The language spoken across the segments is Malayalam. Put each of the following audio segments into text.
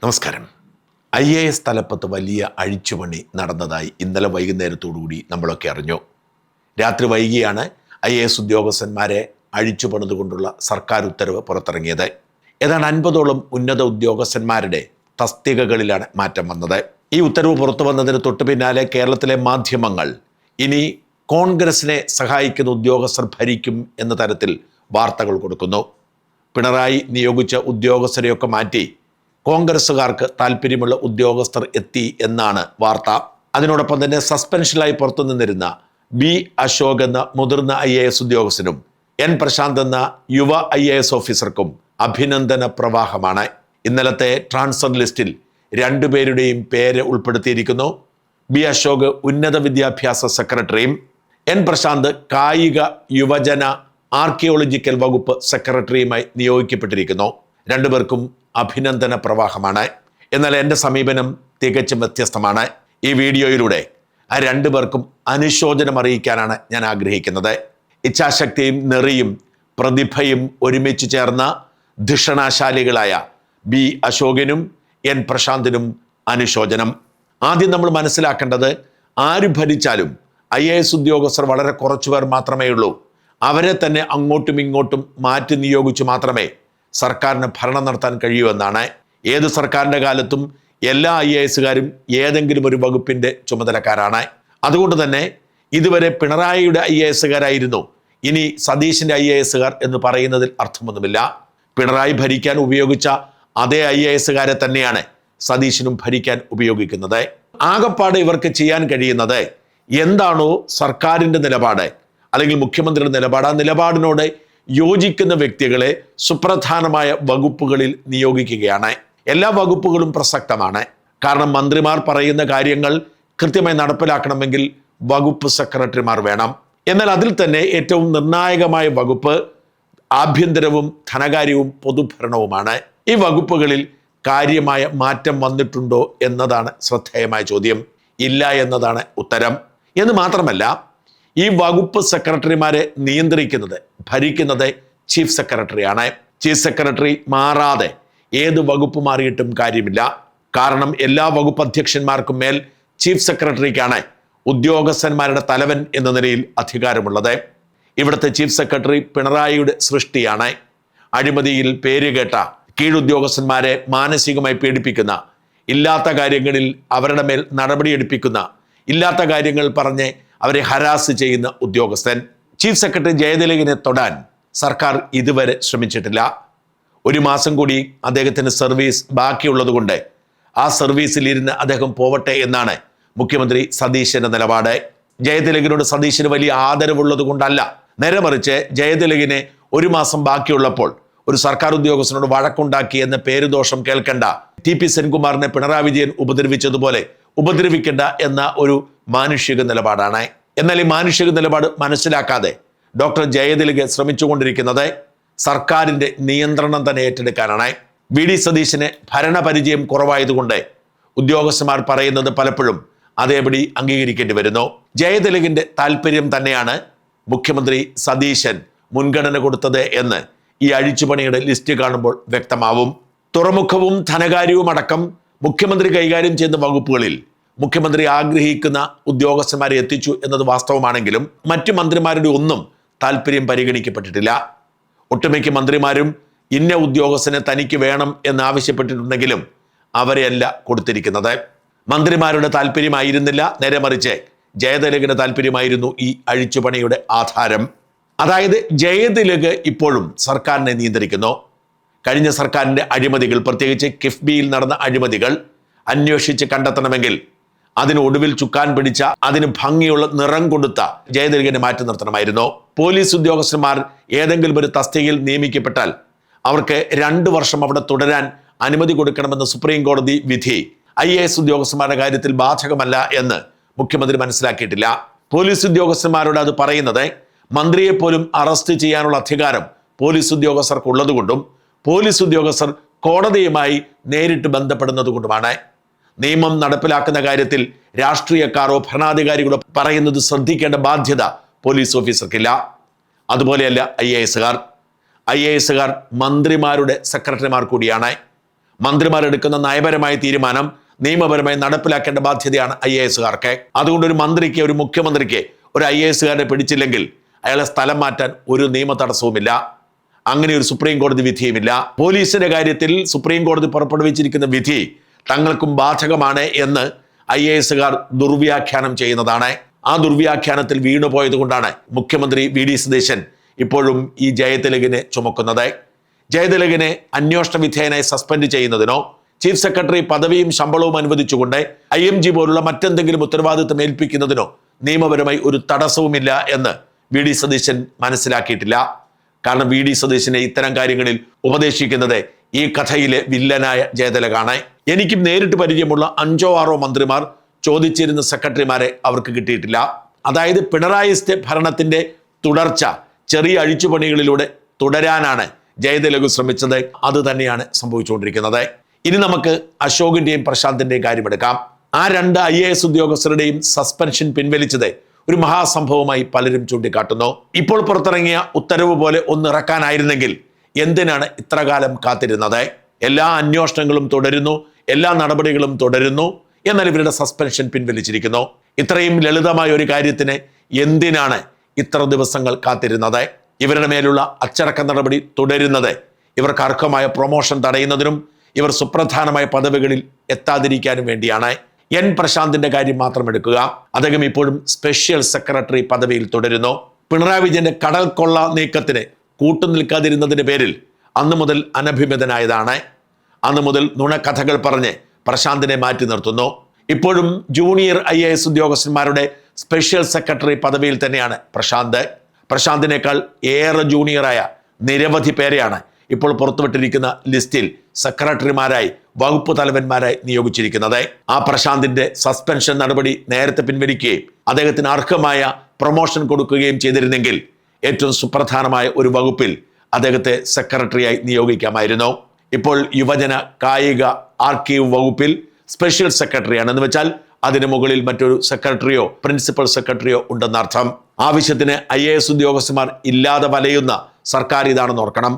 നമസ്കാരം. IAS തലപ്പത്ത് വലിയ അഴിച്ചുപണി നടന്നതായി ഇന്നലെ വൈകുന്നേരത്തോടുകൂടി നമ്മളൊക്കെ അറിഞ്ഞു. രാത്രി വൈകിയാണ് IAS ഉദ്യോഗസ്ഥന്മാരെ അഴിച്ചുപണിതുകൊണ്ടുള്ള സർക്കാർ ഉത്തരവ് പുറത്തിറങ്ങിയത്. ഏതാണ്ട് 50ഓളം ഉന്നത ഉദ്യോഗസ്ഥന്മാരുടെ തസ്തികകളിലാണ് മാറ്റം വന്നത്. ഈ ഉത്തരവ് പുറത്തു വന്നതിന് തൊട്ടു പിന്നാലെ കേരളത്തിലെ മാധ്യമങ്ങൾ ഇനി കോൺഗ്രസിനെ സഹായിക്കുന്ന ഉദ്യോഗസ്ഥർ ഭരിക്കും എന്ന തരത്തിൽ വാർത്തകൾ കൊടുക്കുന്നു. പിണറായി നിയോഗിച്ച ഉദ്യോഗസ്ഥരെയൊക്കെ മാറ്റി കോൺഗ്രസുകാർക്ക് താല്പര്യമുള്ള ഉദ്യോഗസ്ഥർ എത്തി എന്നാണ് വാർത്ത. അതിനോടൊപ്പം തന്നെ സസ്പെൻഷനിലായി പുറത്തു നിന്നിരുന്ന B. അശോക് എന്ന മുതിർന്ന IAS ഉദ്യോഗസ്ഥനും N. പ്രശാന്ത് എന്ന യുവ IAS ഓഫീസർക്കും അഭിനന്ദന പ്രവാഹമാണ്. ഇന്നലത്തെ ട്രാൻസ്ഫർ ലിസ്റ്റിൽ രണ്ടുപേരുടെയും പേര് ഉൾപ്പെടുത്തിയിരിക്കുന്നു. B. അശോക് ഉന്നത വിദ്യാഭ്യാസ സെക്രട്ടറിയും N. പ്രശാന്ത് കായിക യുവജന ആർക്കിയോളജിക്കൽ വകുപ്പ് സെക്രട്ടറിയുമായി നിയോഗിക്കപ്പെട്ടിരിക്കുന്നു. രണ്ടുപേർക്കും അഭിനന്ദന പ്രവാഹമാണ്. എന്നാൽ എൻ്റെ സമീപനം തികച്ചും വ്യത്യസ്തമാണ്. ഈ വീഡിയോയിലൂടെ ആ രണ്ടുപേർക്കും അനുശോചനം അറിയിക്കാനാണ് ഞാൻ ആഗ്രഹിക്കുന്നത്. ഇച്ഛാശക്തിയും നെറിയും പ്രതിഭയും ഒരുമിച്ച് ചേർന്ന ധിഷണാശാലികളായ B. അശോകനും N. പ്രശാന്തിനും അനുശോചനം. ആദ്യം നമ്മൾ മനസ്സിലാക്കേണ്ടത്, ആര് ഭരിച്ചാലും IAS ഉദ്യോഗസ്ഥർ വളരെ കുറച്ചുപേർ മാത്രമേ ഉള്ളൂ. അവരെ തന്നെ അങ്ങോട്ടും ഇങ്ങോട്ടും മാറ്റി നിയോഗിച്ചു മാത്രമേ സർക്കാരിന് ഭരണം നടത്താൻ കഴിയൂ എന്നാണ്. ഏത് സർക്കാരിൻ്റെ കാലത്തും എല്ലാ IASകാരും ഏതെങ്കിലും ഒരു വകുപ്പിൻ്റെ ചുമതലക്കാരാണ്. അതുകൊണ്ട് തന്നെ ഇതുവരെ പിണറായിയുടെ IASകാരായിരുന്നു, ഇനി സതീശിൻ്റെ IASകാർ എന്ന് പറയുന്നതിൽ അർത്ഥമൊന്നുമില്ല. പിണറായി ഭരിക്കാൻ ഉപയോഗിച്ച അതേ IASകാരെ തന്നെയാണ് സതീശനും ഭരിക്കാൻ ഉപയോഗിക്കുന്നത്. ആകപ്പാട് ഇവർക്ക് ചെയ്യാൻ കഴിയുന്നത് എന്താണോ സർക്കാരിൻ്റെ നിലപാട് അല്ലെങ്കിൽ മുഖ്യമന്ത്രിയുടെ നിലപാട്, ആ നിലപാടിനോട് യോജിക്കുന്ന വ്യക്തികളെ സുപ്രധാനമായ വകുപ്പുകളിൽ നിയോഗിക്കുകയാണ്. എല്ലാ വകുപ്പുകളും പ്രസക്തമാണ്. കാരണം മന്ത്രിമാർ പറയുന്ന കാര്യങ്ങൾ കൃത്യമായി നടപ്പിലാക്കണമെങ്കിൽ വകുപ്പ് സെക്രട്ടറിമാർ വേണം. എന്നാൽ അതിൽ തന്നെ ഏറ്റവും നിർണായകമായ വകുപ്പ് ആഭ്യന്തരവും ധനകാര്യവും പൊതുഭരണവുമാണ്. ഈ വകുപ്പുകളിൽ കാര്യമായ മാറ്റം വന്നിട്ടുണ്ടോ എന്നതാണ് ശ്രദ്ധേയമായ ചോദ്യം. ഇല്ല എന്നതാണ് ഉത്തരം. എന്ന് മാത്രമല്ല, ഈ വകുപ്പ് സെക്രട്ടറിമാരെ നിയന്ത്രിക്കുന്നത്, ഭരിക്കുന്നത് ചീഫ് സെക്രട്ടറിയാണ്. ചീഫ് സെക്രട്ടറി മാറാതെ ഏത് വകുപ്പ് മാറിയിട്ടും കാര്യമില്ല. കാരണം എല്ലാ വകുപ്പ് അധ്യക്ഷന്മാർക്കും മേൽ ചീഫ് സെക്രട്ടറിക്കാണ് ഉദ്യോഗസ്ഥന്മാരുടെ തലവൻ എന്ന നിലയിൽ അധികാരമുള്ളത്. ഇവിടുത്തെ ചീഫ് സെക്രട്ടറി പിണറായിയുടെ സൃഷ്ടിയാണ്. അഴിമതിയിൽ പേരുകേട്ട കീഴുദ്യോഗസ്ഥന്മാരെ മാനസികമായി പീഡിപ്പിക്കുന്ന, ഇല്ലാത്ത കാര്യങ്ങളിൽ അവരുടെ മേൽ നടപടിയെടുപ്പിക്കുന്ന, ഇല്ലാത്ത കാര്യങ്ങൾ പറഞ്ഞ് അവരെ ഹരാസ് ചെയ്യുന്ന ഉദ്യോഗസ്ഥൻ. ചീഫ് സെക്രട്ടറി ജയതിലകിനെ തൊടാൻ സർക്കാർ ഇതുവരെ ശ്രമിച്ചിട്ടില്ല. ഒരു മാസം കൂടി അദ്ദേഹത്തിന് സർവീസ് ബാക്കിയുള്ളത് കൊണ്ട് ആ സർവീസിൽ ഇരുന്ന് അദ്ദേഹം പോവട്ടെ എന്നാണ് മുഖ്യമന്ത്രി സതീശന്റെ നിലപാട്. ജയതിലകിനോട് സതീശന് വലിയ ആദരവുള്ളത് കൊണ്ടല്ല, നേരെ മറിച്ച് ജയതിലകിനെ ഒരു മാസം ബാക്കിയുള്ളപ്പോൾ ഒരു സർക്കാർ ഉദ്യോഗസ്ഥനോട് വഴക്കുണ്ടാക്കി എന്ന പേരുദോഷം കേൾക്കേണ്ട, TP സെൻകുമാറിനെ പിണറായി വിജയൻ ഉപദ്രവിച്ചതുപോലെ ഉപദ്രവിക്കേണ്ട എന്ന ഒരു മാനുഷിക നിലപാടാണ്. എന്നാൽ ഈ മാനുഷിക നിലപാട് മനസ്സിലാക്കാതെ ഡോക്ടർ ജയതിലക് ശ്രമിച്ചുകൊണ്ടിരിക്കുന്നത് സർക്കാരിൻ്റെ നിയന്ത്രണം തന്നെ ഏറ്റെടുക്കാനാണ്. VD സതീശന് ഭരണപരിചയം കുറവായതുകൊണ്ട് ഉദ്യോഗസ്ഥന്മാർ പറയുന്നത് പലപ്പോഴും അതേപടി അംഗീകരിക്കേണ്ടി വരുന്നു. ജയതിലകിൻ്റെ താല്പര്യം തന്നെയാണ് മുഖ്യമന്ത്രി സതീശൻ മുൻഗണന കൊടുത്തത് എന്ന് ഈ അഴിച്ചുപണിയുടെ ലിസ്റ്റ് കാണുമ്പോൾ വ്യക്തമാവും. തുറമുഖവും ധനകാര്യവും അടക്കം മുഖ്യമന്ത്രി കൈകാര്യം ചെയ്യുന്ന വകുപ്പുകളിൽ മുഖ്യമന്ത്രി ആഗ്രഹിക്കുന്ന ഉദ്യോഗസ്ഥന്മാരെ എത്തിച്ചു എന്നത് വാസ്തവമാണെങ്കിലും മറ്റു മന്ത്രിമാരുടെ ഒന്നും താല്പര്യം പരിഗണിക്കപ്പെട്ടിട്ടില്ല. ഒട്ടുമിക്ക മന്ത്രിമാരും ഇന്ന ഉദ്യോഗസ്ഥനെ തനിക്ക് വേണം എന്നാവശ്യപ്പെട്ടിട്ടുണ്ടെങ്കിലും അവരെയല്ല കൊടുത്തിരിക്കുന്നത്. മന്ത്രിമാരുടെ താല്പര്യമായിരുന്നില്ല, നേരെ മറിച്ച് ജയതിലകിന്റെ താല്പര്യമായിരുന്നു ഈ അഴിച്ചുപണിയുടെ ആധാരം. അതായത് ജയതിലക് ഇപ്പോഴും സർക്കാരിനെ നിയന്ത്രിക്കുന്നു. കഴിഞ്ഞ സർക്കാരിൻ്റെ അഴിമതികൾ, പ്രത്യേകിച്ച് കിഫ്ബിയിൽ നടന്ന അഴിമതികൾ അന്വേഷിച്ച് കണ്ടെത്തണമെങ്കിൽ അതിന് ഒടുവിൽ ചുക്കാൻ പിടിച്ച, അതിന് ഭംഗിയുള്ള നിറം കൊടുത്ത ജയതിലകിനെ മാറ്റി നിർത്തണമായിരുന്നു. പോലീസ് ഉദ്യോഗസ്ഥന്മാർ ഏതെങ്കിലും ഒരു തസ്തികയിൽ നിയമിക്കപ്പെട്ടാൽ അവർക്ക് 2 വർഷം അവിടെ തുടരാൻ അനുമതി കൊടുക്കണമെന്ന സുപ്രീം കോടതി വിധി IAS ഉദ്യോഗസ്ഥന്മാരുടെ കാര്യത്തിൽ ബാധകമല്ല എന്ന് മുഖ്യമന്ത്രി മനസ്സിലാക്കിയിട്ടില്ല. പോലീസ് ഉദ്യോഗസ്ഥന്മാരോട് അത് പറയുന്നത് മന്ത്രിയെ പോലും അറസ്റ്റ് ചെയ്യാനുള്ള അധികാരം പോലീസ് ഉദ്യോഗസ്ഥർക്ക് ഉള്ളതുകൊണ്ടും പോലീസ് ഉദ്യോഗസ്ഥർ കോടതിയുമായി നേരിട്ട് ബന്ധപ്പെടുന്നത് കൊണ്ടുമാണ്. നിയമം നടപ്പിലാക്കുന്ന കാര്യത്തിൽ രാഷ്ട്രീയക്കാരോ ഭരണാധികാരികളോ പറയുന്നത് ശ്രദ്ധിക്കേണ്ട ബാധ്യത പോലീസ് ഓഫീസർക്കില്ല. അതുപോലെയല്ല IASകാർ. മന്ത്രിമാരുടെ സെക്രട്ടറിമാർ കൂടിയാണ്. മന്ത്രിമാർ എടുക്കുന്ന നയപരമായ തീരുമാനം നിയമപരമായി നടപ്പിലാക്കേണ്ട ബാധ്യതയാണ് IAS-കാർക്ക്. അതുകൊണ്ട് ഒരു മന്ത്രിക്ക്, ഒരു മുഖ്യമന്ത്രിക്ക് ഒരു IAS-കാരനെ പിടിച്ചില്ലെങ്കിൽ അയാളെ സ്ഥലം മാറ്റാൻ ഒരു നിയമ തടസ്സവുമില്ല. അങ്ങനെ ഒരു സുപ്രീം കോടതി വിധിയുമില്ല. പോലീസിന്റെ കാര്യത്തിൽ സുപ്രീം കോടതി പുറപ്പെടുവിച്ചിരിക്കുന്ന വിധി തങ്ങൾക്കും ബാധകമാണ് എന്ന് IAS-കാർ ദുർവ്യാഖ്യാനം ചെയ്യുന്നതാണ്. ആ ദുർവ്യാഖ്യാനത്തിൽ വീണുപോയത് കൊണ്ടാണ് മുഖ്യമന്ത്രി VD സതീശൻ ഇപ്പോഴും ഈ ജയതിലകിനെ ചുമക്കുന്നത്. ജയതിലകിനെ അന്വേഷണ വിധേയനായി സസ്പെൻഡ് ചെയ്യുന്നതിനോ ചീഫ് സെക്രട്ടറി പദവിയും ശമ്പളവും അനുവദിച്ചുകൊണ്ട് IMG പോലുള്ള മറ്റെന്തെങ്കിലും ഉത്തരവാദിത്തം ഏൽപ്പിക്കുന്നതിനോ നിയമപരമായി ഒരു തടസ്സവുമില്ല എന്ന് VD സതീശൻ മനസ്സിലാക്കിയിട്ടില്ല. കാരണം VD സതീശനെ ഇത്തരം കാര്യങ്ങളിൽ ഉപദേശിക്കുന്നത് ഈ കഥയിലെ വില്ലനായ ജയതിലകാണ്. എനിക്കും നേരിട്ട് പരിചയമുള്ള 5-6 മന്ത്രിമാർ ചോദിച്ചിരുന്ന സെക്രട്ടറിമാരെ അവർക്ക് കിട്ടിയിട്ടില്ല. അതായത് പിണറായി ഭരണത്തിന്റെ തുടർച്ച ചെറിയ അഴിച്ചുപണികളിലൂടെ തുടരാനാണ് ജയതിലകു ശ്രമിച്ചത്. അത് തന്നെയാണ് സംഭവിച്ചുകൊണ്ടിരിക്കുന്നത്. ഇനി നമുക്ക് അശോകിന്റെയും പ്രശാന്തിന്റെയും കാര്യമെടുക്കാം. ആ 2 IAS ഉദ്യോഗസ്ഥരുടെയും സസ്പെൻഷൻ പിൻവലിച്ചത് ഒരു മഹാസംഭവമായി പലരും ചൂണ്ടിക്കാട്ടുന്നു. ഇപ്പോൾ പുറത്തിറങ്ങിയ ഉത്തരവ് പോലെ ഒന്നിറക്കാനായിരുന്നെങ്കിൽ എന്തിനാണ് ഇത്രകാലം കാത്തിരുന്നത്? എല്ലാ അന്വേഷണങ്ങളും തുടരുന്നു, എല്ലാ നടപടികളും തുടരുന്നു, എന്നാൽ ഇവരുടെ സസ്പെൻഷൻ പിൻവലിച്ചിരിക്കുന്നു. ഇത്രയും ലളിതമായ ഒരു കാര്യത്തിന് എന്തിനാണ് ഇത്ര ദിവസങ്ങൾ കാത്തിരുന്നത്? ഇവരുടെ മേലുള്ള അച്ചടക്ക നടപടി തുടരുന്നത് ഇവർക്ക് അർഹമായ പ്രൊമോഷൻ തടയുന്നതിനും ഇവർ സുപ്രധാനമായ പദവികളിൽ എത്താതിരിക്കാനും വേണ്ടിയാണ്. N പ്രശാന്തിന്റെ കാര്യം മാത്രം എടുക്കുക. അദ്ദേഹം ഇപ്പോഴും സ്പെഷ്യൽ സെക്രട്ടറി പദവിയിൽ തുടരുന്നു. പിണറായി വിജയന്റെ കടൽ കൊള്ള നീക്കത്തിന് കൂട്ടുനിൽക്കാതിരുന്നതിന്റെ പേരിൽ അന്നു മുതൽ അനഭിമിതനായതാണ്. അന്നു മുതൽ നുണക്കഥകൾ പറഞ്ഞ് പ്രശാന്തിനെ മാറ്റി നിർത്തുന്നു. ഇപ്പോഴും ജൂനിയർ IAS ഉദ്യോഗസ്ഥന്മാരുടെ സ്പെഷ്യൽ സെക്രട്ടറി പദവിയിൽ തന്നെയാണ് പ്രശാന്ത്. പ്രശാന്തിനേക്കാൾ ഏറെ ജൂനിയറായ നിരവധി പേരെയാണ് ഇപ്പോൾ പുറത്തുവിട്ടിരിക്കുന്ന ലിസ്റ്റിൽ സെക്രട്ടറിമാരായി, വകുപ്പ് തലവന്മാരായി നിയോഗിച്ചിരിക്കുന്നത്. ആ പ്രശാന്തിന്റെ സസ്പെൻഷൻ നടപടി നേരത്തെ പിൻവലിക്കുകയും അദ്ദേഹത്തിന് അർഹമായ പ്രൊമോഷൻ കൊടുക്കുകയും ചെയ്തിരുന്നെങ്കിൽ ഏറ്റവും സുപ്രധാനമായ ഒരു വകുപ്പിൽ അദ്ദേഹത്തെ സെക്രട്ടറിയായി നിയോഗിക്കാമായിരുന്നു. ഇപ്പോൾ യുവജന കായിക ആർക്കൈവ് വകുപ്പിൽ സ്പെഷ്യൽ സെക്രട്ടറിയാണ്. എന്ന് വെച്ചാൽ അതിന് മുകളിൽ മറ്റൊരു സെക്രട്ടറിയോ പ്രിൻസിപ്പൽ സെക്രട്ടറിയോ ഉണ്ടെന്നർത്ഥം. ആവശ്യത്തിന് IAS ഉദ്യോഗസ്ഥന്മാർ ഇല്ലാതെ വലയുന്ന സർക്കാർ ഇതാണെന്ന് ഓർക്കണം.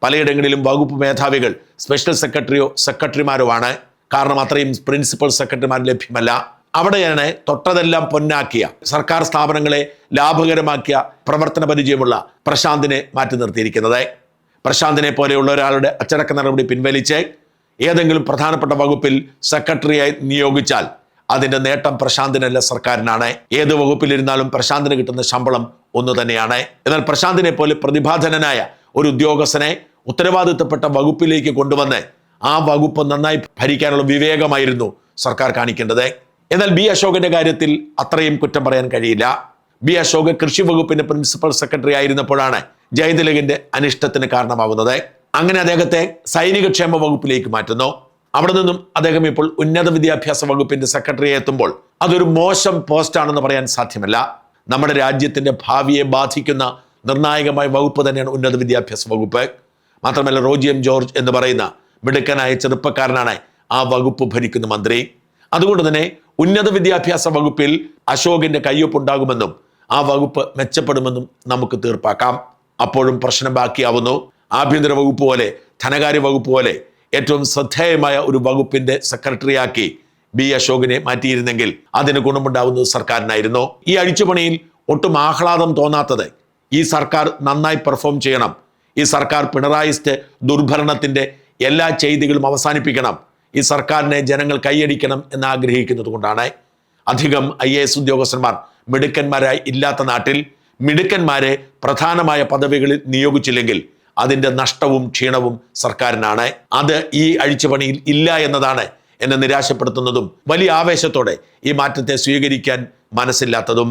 പലയിടങ്ങളിലും വകുപ്പ് മേധാവികൾ സ്പെഷ്യൽ സെക്രട്ടറിയോ സെക്രട്ടറിമാരോ ആണ്. കാരണം അത്രയും പ്രിൻസിപ്പൽ സെക്രട്ടറിമാർ ലഭ്യമല്ല. അവിടെയാണ് തൊട്ടതെല്ലാം പൊന്നാക്കിയ, സർക്കാർ സ്ഥാപനങ്ങളെ ലാഭകരമാക്കിയ പ്രവർത്തന പരിചയമുള്ള പ്രശാന്തിനെ മാറ്റി നിർത്തിയിരിക്കുന്നത്. പ്രശാന്തിനെ പോലെയുള്ള ഒരാളുടെ അച്ചടക്ക നടപടി പിൻവലിച്ച് ഏതെങ്കിലും പ്രധാനപ്പെട്ട വകുപ്പിൽ സെക്രട്ടറിയായി നിയോഗിച്ചാൽ അതിന്റെ നേട്ടം പ്രശാന്തിനല്ല, സർക്കാരിനാണ്. ഏത് വകുപ്പിലിരുന്നാലും പ്രശാന്തിന് കിട്ടുന്ന ശമ്പളം ഒന്ന് തന്നെയാണ്. എന്നാൽ പ്രശാന്തിനെ പോലെ പ്രതിഭാധനനായ ഒരു ഉദ്യോഗസ്ഥനെ ഉത്തരവാദിത്തപ്പെട്ട വകുപ്പിലേക്ക് കൊണ്ടുവന്ന് ആ വകുപ്പ് നന്നായി ഭരിക്കാനുള്ള വിവേകമായിരുന്നു സർക്കാർ കാണിക്കേണ്ടത്. എന്നാൽ B അശോകന്റെ കാര്യത്തിൽ അത്രയും കുറ്റം പറയാൻ കഴിയില്ല. B അശോക് കൃഷി വകുപ്പിന്റെ പ്രിൻസിപ്പൽ സെക്രട്ടറി ആയിരുന്നപ്പോഴാണ് ജയതിലകിന്റെ അനിഷ്ടത്തിന് കാരണമാവുന്നത്. അങ്ങനെ അദ്ദേഹത്തെ സൈനിക ക്ഷേമ വകുപ്പിലേക്ക് മാറ്റുന്നു. അവിടെ നിന്നും അദ്ദേഹം ഇപ്പോൾ ഉന്നത വിദ്യാഭ്യാസ വകുപ്പിന്റെ സെക്രട്ടറി എത്തുമ്പോൾ അതൊരു മോശം പോസ്റ്റാണെന്ന് പറയാൻ സാധ്യമല്ല. നമ്മുടെ രാജ്യത്തിന്റെ ഭാവിയെ ബാധിക്കുന്ന നിർണായകമായ വകുപ്പ് തന്നെയാണ് ഉന്നത വിദ്യാഭ്യാസ വകുപ്പ്. മാത്രമല്ല റോജി M. ജോർജ് എന്ന് പറയുന്ന മിടുക്കനായ ചെറുപ്പക്കാരനാണ് ആ വകുപ്പ് ഭരിക്കുന്ന മന്ത്രി. അതുകൊണ്ട് തന്നെ ഉന്നത വിദ്യാഭ്യാസ വകുപ്പിൽ അശോകിന്റെ കയ്യൊപ്പുണ്ടാകുമെന്നും ആ വകുപ്പ് മെച്ചപ്പെടുമെന്നും നമുക്ക് തീർപ്പാക്കാം. അപ്പോഴും പ്രശ്നം ബാക്കിയാവുന്നു. ആഭ്യന്തര വകുപ്പ് പോലെ, ധനകാര്യ വകുപ്പ് പോലെ ഏറ്റവും ശ്രദ്ധേയമായ ഒരു വകുപ്പിന്റെ സെക്രട്ടറിയാക്കി B അശോകിനെ മാറ്റിയിരുന്നെങ്കിൽ അതിന് ഗുണമുണ്ടാവുന്നത് സർക്കാരിനായിരുന്നു. ഈ അഴിച്ചുപണിയിൽ ഒട്ടും ആഹ്ലാദം തോന്നാത്തത് ഈ സർക്കാർ നന്നായി പെർഫോം ചെയ്യണം, ഈ സർക്കാർ പിണറായി ദുർഭരണത്തിന്റെ എല്ലാ ചെയ്തികളും അവസാനിപ്പിക്കണം, ഈ സർക്കാരിനെ ജനങ്ങൾ കൈയടിക്കണം എന്ന് ആഗ്രഹിക്കുന്നത് കൊണ്ടാണ്. അധികം IAS ഉദ്യോഗസ്ഥന്മാർ മിടുക്കന്മാരായി ഇല്ലാത്ത നാട്ടിൽ മിടുക്കന്മാരെ പ്രധാനമായ പദവികളിൽ നിയോഗിച്ചില്ലെങ്കിൽ അതിൻ്റെ നഷ്ടവും ക്ഷീണവും സർക്കാരിനാണ്. അത് ഈ അഴിച്ചുപണിയിൽ ഇല്ല എന്നതാണ് എന്നെ നിരാശപ്പെടുത്തുന്നതും വലിയ ആവേശത്തോടെ ഈ മാറ്റത്തെ സ്വീകരിക്കാൻ മനസ്സില്ലാത്തതും.